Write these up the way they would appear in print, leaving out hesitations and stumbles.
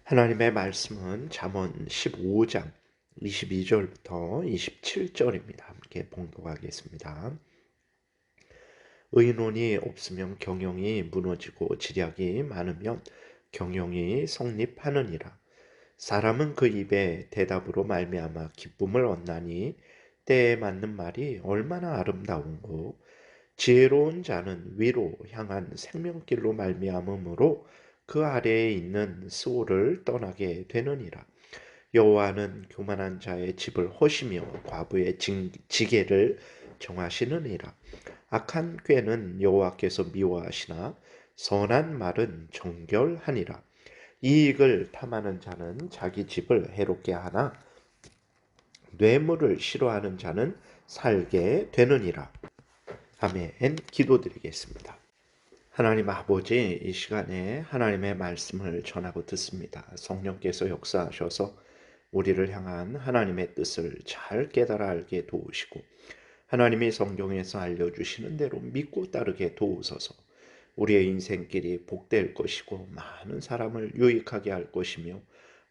하나님의 말씀은 잠언 15장 22절부터 27절입니다. 함께 봉독하겠습니다. 의논이 없으면 경영이 무너지고 지략이 많으면 경영이 성립하느니라. 사람은 그 입에 대답으로 말미암아 기쁨을 얻나니 때에 맞는 말이 얼마나 아름다운고. 지혜로운 자는 위로 향한 생명길로 말미암음으로 그 아래에 있는 스올을 떠나게 되느니라. 여호와는 교만한 자의 집을 허시며 과부의 지게를 정하시느니라. 악한 꾀는 여호와께서 미워하시나 선한 말은 정결하니라. 이익을 탐하는 자는 자기 집을 해롭게 하나 뇌물을 싫어하는 자는 살게 되느니라. 아멘. 기도드리겠습니다. 하나님 아버지, 이 시간에 하나님의 말씀을 전하고 듣습니다. 성령께서 역사하셔서 우리를 향한 하나님의 뜻을 잘 깨달아 알게 도우시고 하나님이 성경에서 알려주시는 대로 믿고 따르게 도우소서. 우리의 인생길이 복될 것이고 많은 사람을 유익하게 할 것이며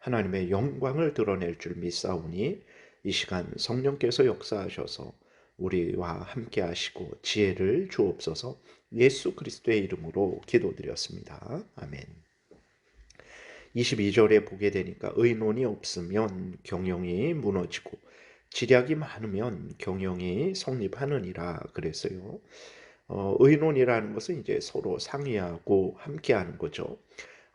하나님의 영광을 드러낼 줄 믿사오니 이 시간 성령께서 역사하셔서 우리와 함께 하시고 지혜를 주옵소서. 예수 그리스도의 이름으로 기도드렸습니다. 아멘. 22절에 보게 되니까 의논이 없으면 경영이 무너지고 지략이 많으면 경영이 성립하느니라 그랬어요. 의논이라는 것은 이제 서로 상의하고 함께하는 거죠.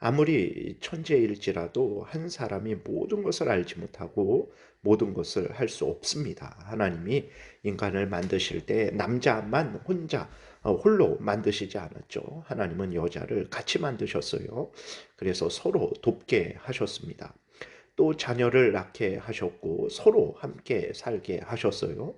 아무리 천재일지라도 한 사람이 모든 것을 알지 못하고 모든 것을 할 수 없습니다. 하나님이 인간을 만드실 때 남자만 혼자 홀로 만드시지 않았죠. 하나님은 여자를 같이 만드셨어요. 그래서 서로 돕게 하셨습니다. 또 자녀를 낳게 하셨고 서로 함께 살게 하셨어요.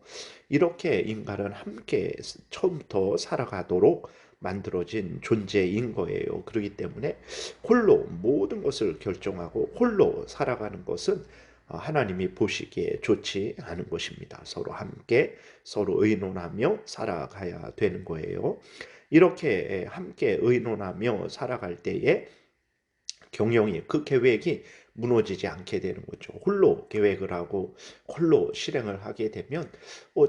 이렇게 인간은 함께 처음부터 살아가도록 만들어진 존재인 거예요. 그렇기 때문에 홀로 모든 것을 결정하고 홀로 살아가는 것은 하나님이 보시기에 좋지 않은 것입니다. 서로 함께 서로 의논하며 살아가야 되는 거예요. 이렇게 함께 의논하며 살아갈 때에 경영이 그 계획이 무너지지 않게 되는 거죠. 홀로 계획을 하고 홀로 실행을 하게 되면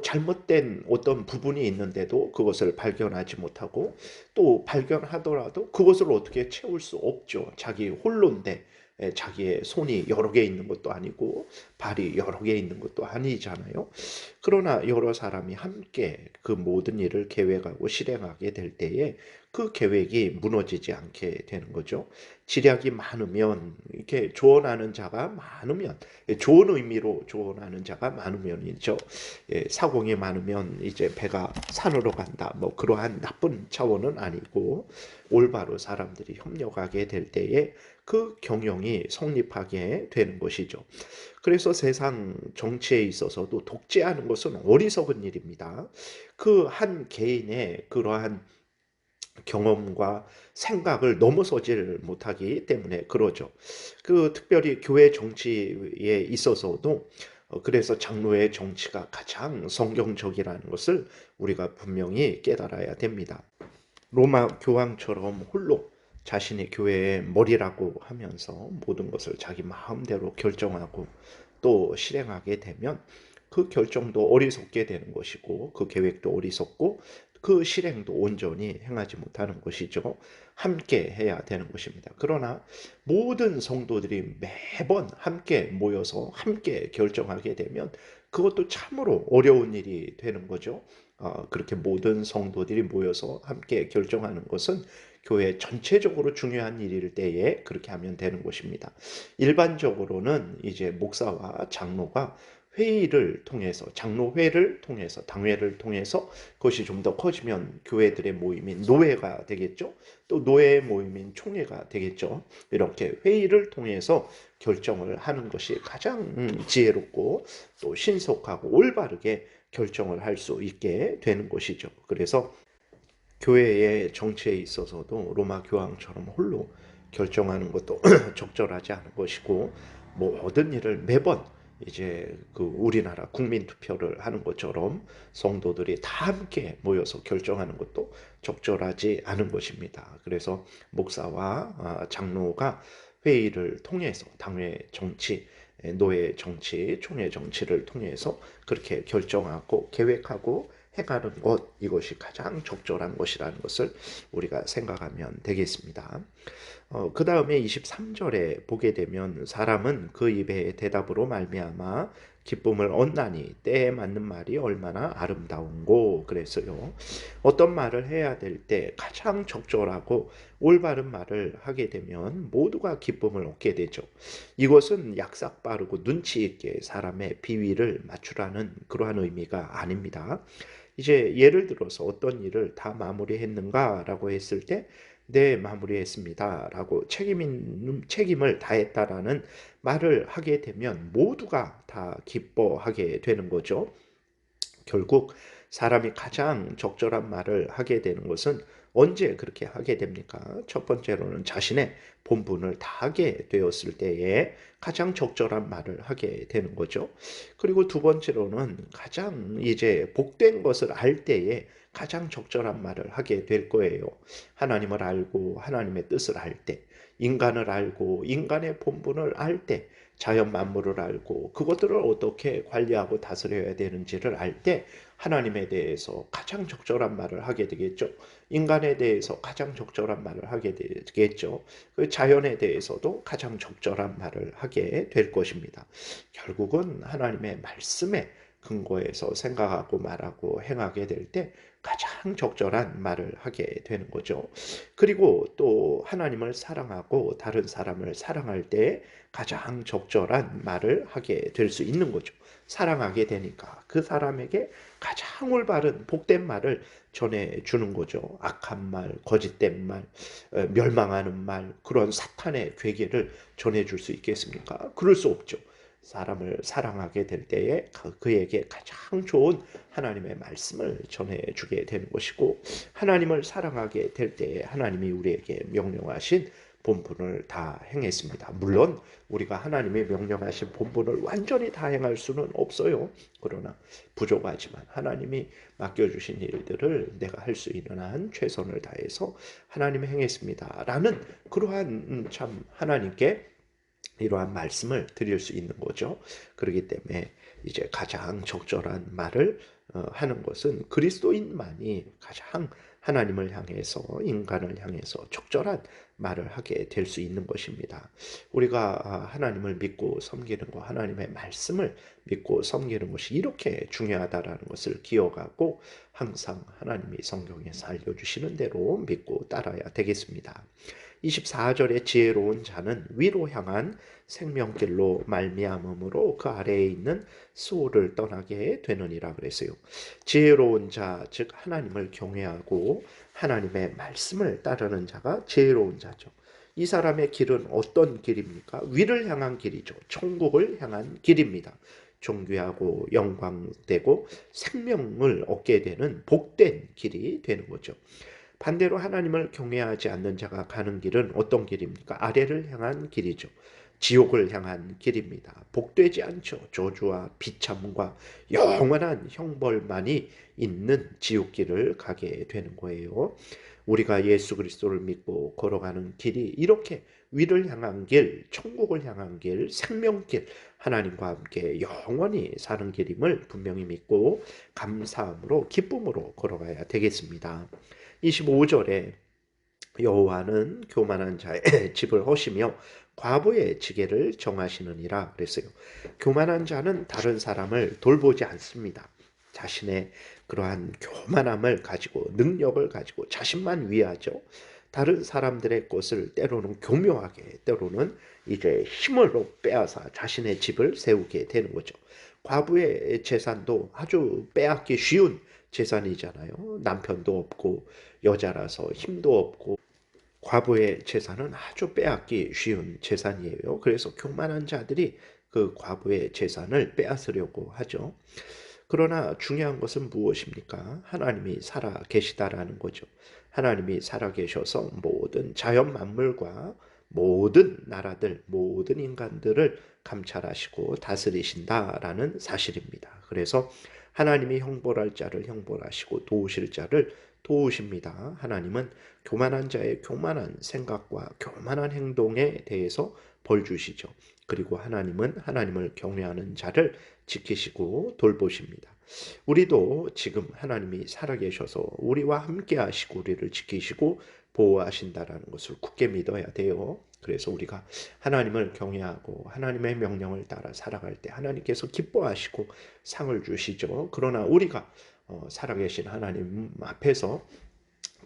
잘못된 어떤 부분이 있는데도 그것을 발견하지 못하고 또 발견하더라도 그것을 어떻게 채울 수 없죠. 자기 홀로인데 자기의 손이 여러 개 있는 것도 아니고 발이 여러 개 있는 것도 아니잖아요. 그러나 여러 사람이 함께 그 모든 일을 계획하고 실행하게 될 때에 그 계획이 무너지지 않게 되는 거죠. 지략이 많으면 이렇게 조언하는 자가 많으면 좋은 의미로 조언하는 자가 많으면이죠. 사공이 많으면 이제 배가 산으로 간다. 뭐 그러한 나쁜 차원은 아니고 올바로 사람들이 협력하게 될 때에 그 경영이 성립하게 되는 것이죠. 그래서 세상 정치에 있어서도 독재하는 것은 어리석은 일입니다. 그 한 개인의 그러한 경험과 생각을 넘어서지를 못하기 때문에 그러죠. 그 특별히 교회 정치에 있어서도 그래서 장로의 정치가 가장 성경적이라는 것을 우리가 분명히 깨달아야 됩니다. 로마 교황처럼 홀로 자신이 교회의 머리라고 하면서 모든 것을 자기 마음대로 결정하고 또 실행하게 되면 그 결정도 어리석게 되는 것이고 그 계획도 어리석고 그 실행도 온전히 행하지 못하는 것이죠. 함께 해야 되는 것입니다. 그러나 모든 성도들이 매번 함께 모여서 함께 결정하게 되면 그것도 참으로 어려운 일이 되는 거죠. 그렇게 모든 성도들이 모여서 함께 결정하는 것은 교회 전체적으로 중요한 일일 때에 그렇게 하면 되는 것입니다. 일반적으로는 이제 목사와 장로가 회의를 통해서 장로회를 통해서 당회를 통해서 그것이 좀 더 커지면 교회들의 모임인 노회가 되겠죠. 또 노회의 모임인 총회가 되겠죠. 이렇게 회의를 통해서 결정을 하는 것이 가장 지혜롭고 또 신속하고 올바르게 결정을 할 수 있게 되는 것이죠. 그래서 교회의 정치에 있어서도 로마 교황처럼 홀로 결정하는 것도 적절하지 않은 것이고 모든 일을 매번 이제 그 우리나라 국민 투표를 하는 것처럼 성도들이 다 함께 모여서 결정하는 것도 적절하지 않은 것입니다. 그래서 목사와 장로가 회의를 통해서 당회 정치, 노회 정치, 총회 정치를 통해서 그렇게 결정하고 계획하고 해가는 것, 이것이 가장 적절한 것이라는 것을 우리가 생각하면 되겠습니다. 그 다음에 23절에 보게 되면 사람은 그 입의 대답으로 말미암아 기쁨을 얻나니 때에 맞는 말이 얼마나 아름다운고 그랬어요. 어떤 말을 해야 될 때 가장 적절하고 올바른 말을 하게 되면 모두가 기쁨을 얻게 되죠. 이것은 약삭 빠르고 눈치 있게 사람의 비위를 맞추라는 그러한 의미가 아닙니다. 이제 예를 들어서 어떤 일을 다 마무리했는가라고 했을 때 네, 마무리했습니다. 라고 책임을 다했다라는 말을 하게 되면 모두가 다 기뻐하게 되는 거죠. 결국 사람이 가장 적절한 말을 하게 되는 것은 언제 그렇게 하게 됩니까? 첫 번째로는 자신의 본분을 다하게 되었을 때에 가장 적절한 말을 하게 되는 거죠. 그리고 두 번째로는 가장 이제 복된 것을 알 때에 가장 적절한 말을 하게 될 거예요. 하나님을 알고 하나님의 뜻을 알 때, 인간을 알고 인간의 본분을 알 때, 자연 만물을 알고 그것들을 어떻게 관리하고 다스려야 되는지를 알 때 하나님에 대해서 가장 적절한 말을 하게 되겠죠. 인간에 대해서 가장 적절한 말을 하게 되겠죠. 그 자연에 대해서도 가장 적절한 말을 하게 될 것입니다. 결국은 하나님의 말씀에 근거해서 생각하고 말하고 행하게 될 때 가장 적절한 말을 하게 되는 거죠. 그리고 또 하나님을 사랑하고 다른 사람을 사랑할 때 가장 적절한 말을 하게 될 수 있는 거죠. 사랑하게 되니까 그 사람에게 가장 올바른 복된 말을 전해주는 거죠. 악한 말, 거짓된 말, 멸망하는 말, 그런 사탄의 괴계를 전해줄 수 있겠습니까? 그럴 수 없죠. 사람을 사랑하게 될 때에 그에게 가장 좋은 하나님의 말씀을 전해주게 되는 것이고, 하나님을 사랑하게 될 때에 하나님이 우리에게 명령하신 본분을 다 행했습니다. 물론 우리가 하나님의 명령하신 본분을 완전히 다 행할 수는 없어요. 그러나 부족하지만 하나님이 맡겨주신 일들을 내가 할 수 있는 한 최선을 다해서 하나님이 행했습니다. 라는 그러한 참 하나님께 이러한 말씀을 드릴 수 있는 거죠. 그렇기 때문에 이제 가장 적절한 말을 하는 것은 그리스도인만이 가장 하나님을 향해서 인간을 향해서 적절한 말을 하게 될 수 있는 것입니다. 우리가 하나님을 믿고 섬기는 것, 하나님의 말씀을 믿고 섬기는 것이 이렇게 중요하다라는 것을 기억하고 항상 하나님이 성경에서 알려주시는 대로 믿고 따라야 되겠습니다. 24절에 지혜로운 자는 위로 향한 생명길로 말미암음으로 그 아래에 있는 수호를 떠나게 되느니라 그랬어요. 지혜로운 자, 즉 하나님을 경외하고 하나님의 말씀을 따르는 자가 지혜로운 자죠. 이 사람의 길은 어떤 길입니까? 위를 향한 길이죠. 천국을 향한 길입니다. 존귀하고 영광되고 생명을 얻게 되는 복된 길이 되는 거죠. 반대로 하나님을 경외하지 않는 자가 가는 길은 어떤 길입니까? 아래를 향한 길이죠. 지옥을 향한 길입니다. 복되지 않죠. 저주와 비참과 영원한 형벌만이 있는 지옥길을 가게 되는 거예요. 우리가 예수 그리스도를 믿고 걸어가는 길이 이렇게 위를 향한 길, 천국을 향한 길, 생명길, 하나님과 함께 영원히 사는 길임을 분명히 믿고 감사함으로 기쁨으로 걸어가야 되겠습니다. 25절에 여호와는 교만한 자의 집을 허시며 과부의 지게를 정하시느니라 그랬어요. 교만한 자는 다른 사람을 돌보지 않습니다. 자신의 그러한 교만함을 가지고 능력을 가지고 자신만 위하죠. 다른 사람들의 것을 때로는 교묘하게 때로는 이제 힘으로 빼앗아 자신의 집을 세우게 되는 거죠. 과부의 재산도 아주 빼앗기 쉬운 재산이잖아요. 남편도 없고 여자라서 힘도 없고 과부의 재산은 아주 빼앗기 쉬운 재산이에요. 그래서 교만한 자들이 그 과부의 재산을 빼앗으려고 하죠. 그러나 중요한 것은 무엇입니까? 하나님이 살아 계시다라는 거죠. 하나님이 살아 계셔서 모든 자연 만물과 모든 나라들, 모든 인간들을 감찰하시고 다스리신다라는 사실입니다. 그래서 하나님이 형벌할 자를 형벌하시고 도우실 자를 도우십니다. 하나님은 교만한 자의 교만한 생각과 교만한 행동에 대해서 벌 주시죠. 그리고 하나님은 하나님을 경외하는 자를 지키시고 돌보십니다. 우리도 지금 하나님이 살아계셔서 우리와 함께 하시고 우리를 지키시고 보호하신다라는 것을 굳게 믿어야 돼요. 그래서 우리가 하나님을 경외하고 하나님의 명령을 따라 살아갈 때 하나님께서 기뻐하시고 상을 주시죠. 그러나 우리가 살아계신 하나님 앞에서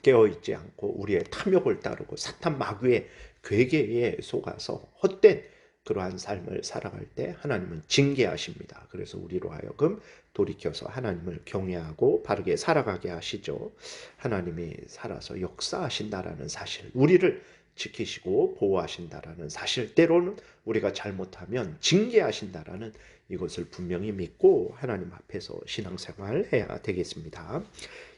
깨어있지 않고 우리의 탐욕을 따르고 사탄 마귀의 괴계에 속아서 헛된 그러한 삶을 살아갈 때 하나님은 징계하십니다. 그래서 우리로 하여금 돌이켜서 하나님을 경외하고 바르게 살아가게 하시죠. 하나님이 살아서 역사하신다라는 사실, 우리를 지키시고 보호하신다라는 사실, 때로는 우리가 잘못하면 징계하신다라는 이것을 분명히 믿고 하나님 앞에서 신앙생활 해야 되겠습니다.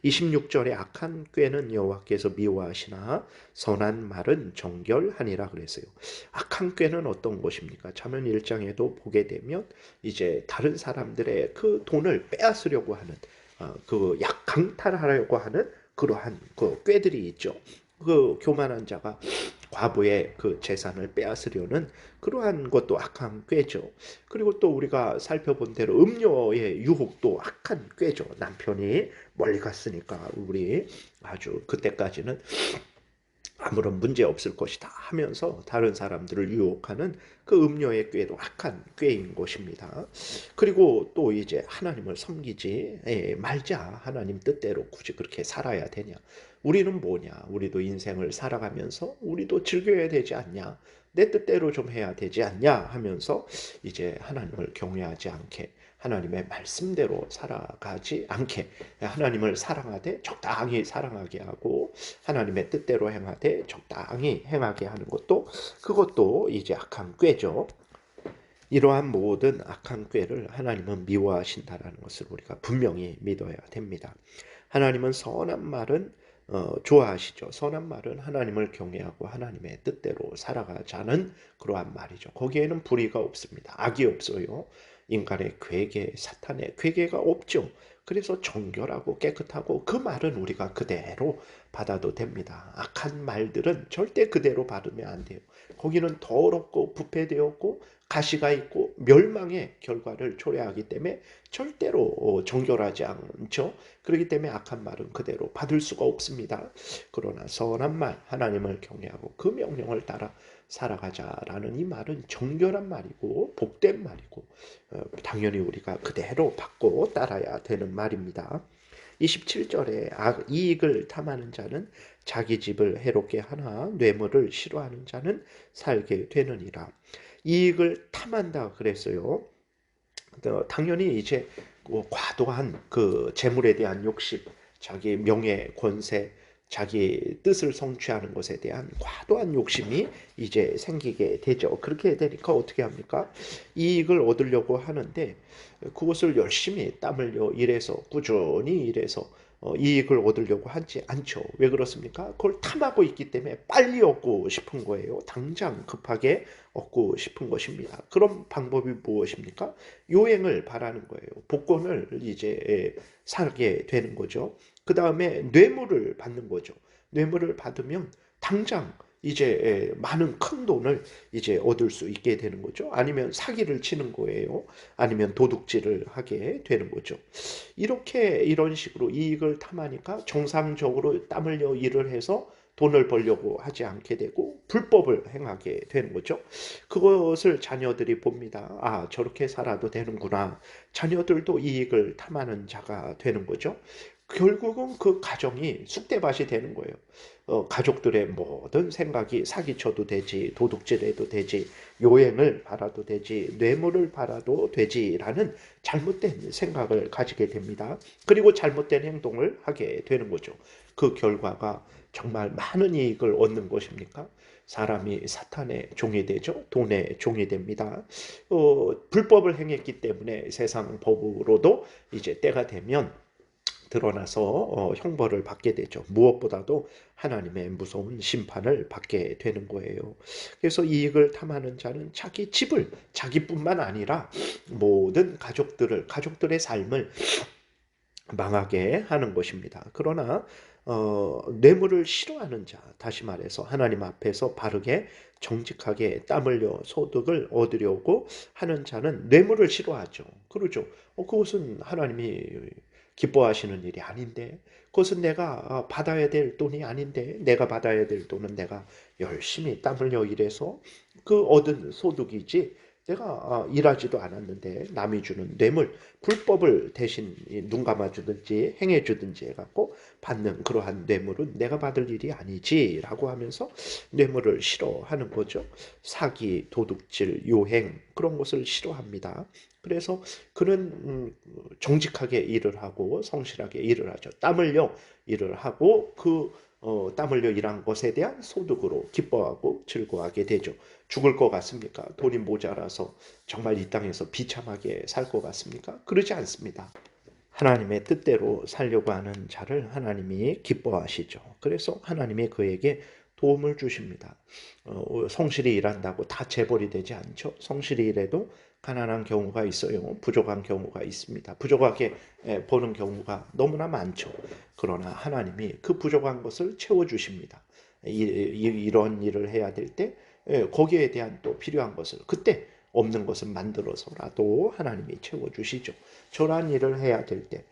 26절에 악한 꾀는 여호와께서 미워하시나 선한 말은 정결하니라 그랬어요. 악한 꾀는 어떤 것입니까? 잠언 1장에도 보게 되면 이제 다른 사람들의 그 돈을 빼앗으려고 하는 그 강탈하려고 하는 그러한 그 꾀들이 있죠. 그 교만한 자가 과부의 그 재산을 빼앗으려는 그러한 것도 악한 꾀죠. 그리고 또 우리가 살펴본 대로 음료의 유혹도 악한 꾀죠. 남편이 멀리 갔으니까 우리 아주 그때까지는 아무런 문제 없을 것이다 하면서 다른 사람들을 유혹하는 그 음료의 꾀도 악한 꾀인 것입니다. 그리고 또 이제 하나님을 섬기지 말자. 하나님 뜻대로 굳이 그렇게 살아야 되냐. 우리는 뭐냐. 우리도 인생을 살아가면서 우리도 즐겨야 되지 않냐. 내 뜻대로 좀 해야 되지 않냐 하면서 이제 하나님을 경외하지 않게 하나님의 말씀대로 살아가지 않게 하나님을 사랑하되 적당히 사랑하게 하고 하나님의 뜻대로 행하되 적당히 행하게 하는 것도 그것도 이제 악한 꾀죠. 이러한 모든 악한 꾀를 하나님은 미워하신다라는 것을 우리가 분명히 믿어야 됩니다. 하나님은 선한 말은 좋아하시죠. 선한 말은 하나님을 경외하고 하나님의 뜻대로 살아가자는 그러한 말이죠. 거기에는 불의가 없습니다. 악이 없어요. 인간의 괴계, 사탄의 괴계가 없죠. 그래서 정결하고 깨끗하고 그 말은 우리가 그대로 받아도 됩니다. 악한 말들은 절대 그대로 받으면 안 돼요. 거기는 더럽고 부패되었고 가시가 있고 멸망의 결과를 초래하기 때문에 절대로 정결하지 않죠. 그렇기 때문에 악한 말은 그대로 받을 수가 없습니다. 그러나 선한 말, 하나님을 경외하고 그 명령을 따라 살아가자라는 이 말은 정결한 말이고 복된 말이고 당연히 우리가 그대로 받고 따라야 되는 말입니다. 27절에 이익을 탐하는 자는 자기 집을 해롭게 하나 뇌물을 싫어하는 자는 살게 되느니라. 이익을 탐한다 그랬어요. 당연히 이제 과도한 그 재물에 대한 욕심, 자기 명예, 권세, 자기 뜻을 성취하는 것에 대한 과도한 욕심이 이제 생기게 되죠. 그렇게 되니까 어떻게 합니까? 이익을 얻으려고 하는데 그것을 열심히 땀 흘려 일해서 꾸준히 일해서 이익을 얻으려고 하지 않죠. 왜 그렇습니까? 그걸 탐하고 있기 때문에 빨리 얻고 싶은 거예요. 당장 급하게 얻고 싶은 것입니다. 그런 방법이 무엇입니까? 요행을 바라는 거예요. 복권을 이제 사게 되는 거죠. 그 다음에 뇌물을 받는 거죠. 뇌물을 받으면 당장 이제 많은 큰 돈을 이제 얻을 수 있게 되는 거죠. 아니면 사기를 치는 거예요. 아니면 도둑질을 하게 되는 거죠. 이렇게 이런 식으로 이익을 탐하니까 정상적으로 땀 흘려 일을 해서 돈을 벌려고 하지 않게 되고 불법을 행하게 되는 거죠. 그것을 자녀들이 봅니다. 아, 저렇게 살아도 되는구나. 자녀들도 이익을 탐하는 자가 되는 거죠. 결국은 그 가정이 쑥대밭이 되는 거예요. 가족들의 모든 생각이 사기쳐도 되지, 도둑질해도 되지, 요행을 바라도 되지, 뇌물을 바라도 되지라는 잘못된 생각을 가지게 됩니다. 그리고 잘못된 행동을 하게 되는 거죠. 그 결과가 정말 많은 이익을 얻는 것입니까? 사람이 사탄의 종이 되죠. 돈의 종이 됩니다. 불법을 행했기 때문에 세상 법으로도 이제 때가 되면 드러나서 형벌을 받게 되죠. 무엇보다도 하나님의 무서운 심판을 받게 되는 거예요. 그래서 이익을 탐하는 자는 자기 집을, 자기뿐만 아니라 모든 가족들의 삶을 망하게 하는 것입니다. 그러나 뇌물을 싫어하는 자, 다시 말해서 하나님 앞에서 바르게 정직하게 땀 흘려 소득을 얻으려고 하는 자는 뇌물을 싫어하죠. 그러죠. 그것은 하나님이 기뻐하시는 일이 아닌데, 그것은 내가 받아야 될 돈이 아닌데, 내가 받아야 될 돈은 내가 열심히 땀 흘려 일해서 그 얻은 소득이지, 내가 일하지도 않았는데 남이 주는 뇌물, 불법을 대신 눈 감아주든지 행해주든지 해갖고 받는 그러한 뇌물은 내가 받을 일이 아니지라고 하면서 뇌물을 싫어하는 거죠. 사기, 도둑질, 요행 그런 것을 싫어합니다. 그래서 그는 정직하게 일을 하고 성실하게 일을 하죠. 땀 흘려 일을 하고 땀 흘려 일한 것에 대한 소득으로 기뻐하고 즐거워하게 되죠. 죽을 것 같습니까? 돈이 모자라서 정말 이 땅에서 비참하게 살 것 같습니까? 그러지 않습니다. 하나님의 뜻대로 살려고 하는 자를 하나님이 기뻐하시죠. 그래서 하나님이 그에게 도움을 주십니다. 성실히 일한다고 다 재벌이 되지 않죠. 성실히 일해도 가난한 경우가 있어요. 부족한 경우가 있습니다. 부족하게 버는 경우가 너무나 많죠. 그러나 하나님이 그 부족한 것을 채워주십니다. 이런 일을 해야 될 때 거기에 대한 또 필요한 것을 그때 없는 것을 만들어서라도 하나님이 채워주시죠. 저러한 일을 해야 될 때,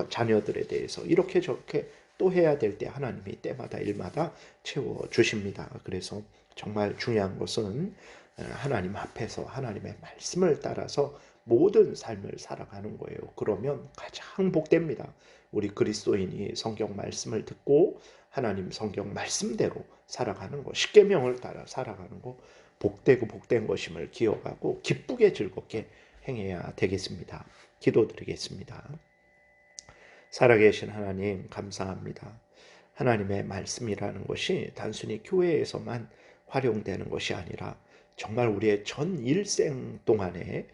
자녀들에 대해서 이렇게 저렇게 또 해야 될 때 하나님이 때마다 일마다 채워주십니다. 그래서 정말 중요한 것은 하나님 앞에서 하나님의 말씀을 따라서 모든 삶을 살아가는 거예요. 그러면 가장 복됩니다. 우리 그리스도인이 성경 말씀을 듣고 하나님 성경 말씀대로 살아가는 것, 십계명을 따라 살아가는 것, 복되고 복된 것임을 기억하고 기쁘게 즐겁게 행해야 되겠습니다. 기도드리겠습니다. 살아계신 하나님 감사합니다. 하나님의 말씀이라는 것이 단순히 교회에서만 활용되는 것이 아니라 정말 우리의 전 일생 동안에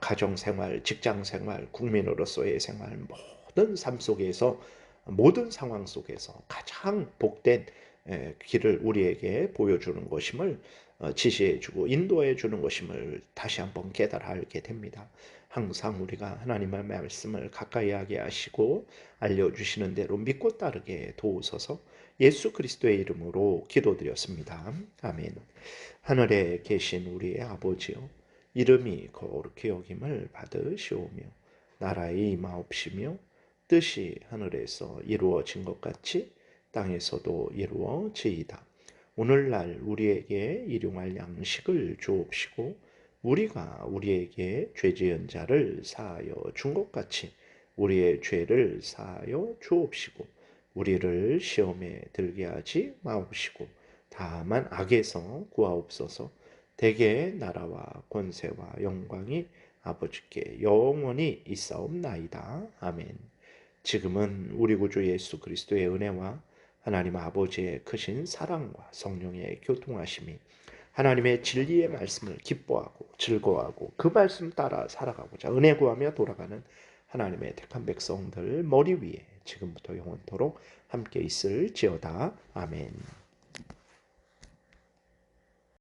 가정생활, 직장생활, 국민으로서의 생활 모든 삶 속에서 모든 상황 속에서 가장 복된 길을 우리에게 보여주는 것임을 지시해주고 인도해주는 것임을 다시 한번 깨달아 알게 됩니다. 항상 우리가 하나님의 말씀을 가까이 하게 하시고 알려주시는 대로 믿고 따르게 도우소서. 예수 그리스도의 이름으로 기도드렸습니다. 아멘. 하늘에 계신 우리의 아버지요, 이름이 거룩히 여김을 받으시오며 나라의 임하옵시며 뜻이 하늘에서 이루어진 것 같이 땅에서도 이루어지이다. 오늘날 우리에게 일용할 양식을 주옵시고 우리가 우리에게 죄 지은 자를 사하여 준 것 같이 우리의 죄를 사하여 주옵시고 우리를 시험에 들게 하지 마옵시고 다만 악에서 구하옵소서. 대개 나라와 권세와 영광이 아버지께 영원히 있사옵나이다. 아멘. 지금은 우리 구주 예수 그리스도의 은혜와 하나님 아버지의 크신 사랑과 성령의 교통하심이 하나님의 진리의 말씀을 기뻐하고 즐거워하고 그 말씀 따라 살아가고자 은혜 구하며 돌아가는 하나님의 택한 백성들 머리 위에 지금부터 영원토록 함께 있을지어다. 아멘.